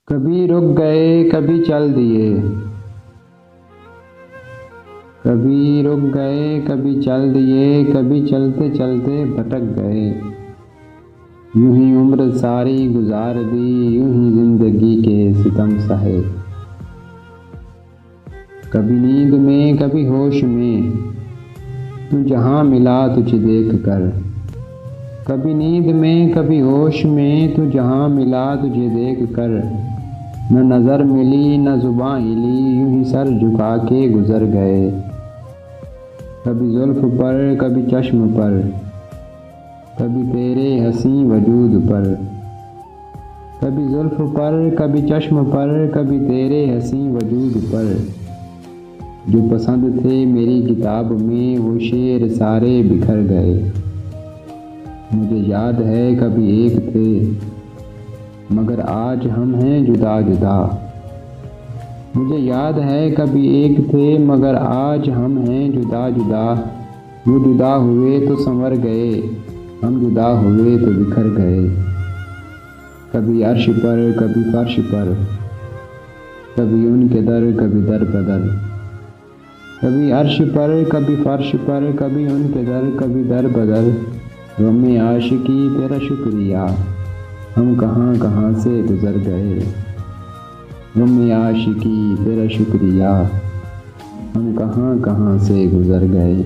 कभी रुक गए कभी चल दिए, कभी रुक गए कभी चल दिए, कभी चलते चलते भटक गए। यूं ही उम्र सारी गुजार दी, यूं ही जिंदगी के सितम सहे। कभी नींद में कभी होश में, तू जहाँ मिला तुझे देख कर। कभी नींद में कभी होश में, तू जहाँ मिला तुझे देख कर। न नज़र मिली न जुबां हिली, यूं ही सर झुका के गुजर गए। कभी जुल्फ पर कभी चश्म पर, कभी तेरे हंसी वजूद पर। कभी जुल्फ पर कभी चश्म पर, कभी तेरे हंसी वजूद पर। जो पसंद थे मेरी किताब में, वो शेर सारे बिखर गए। मुझे याद है कभी एक थे, मगर आज हम हैं जुदा जुदा। मुझे याद है कभी एक थे, मगर आज हम हैं जुदा जुदा। वो जुदा हुए तो संवर गए, हम जुदा हुए तो बिखर गए। कभी अर्श पर कभी फर्श पर, कभी उनके दर कभी दर बदर। कभी अर्श पर कभी फर्श पर, कभी उनके दर कभी दर बदर। गम आशिकी तेरा शुक्रिया, हम कहाँ कहाँ से गुजर गए। गम आशिकी तेरा शुक्रिया, हम कहाँ कहाँ से गुजर गए।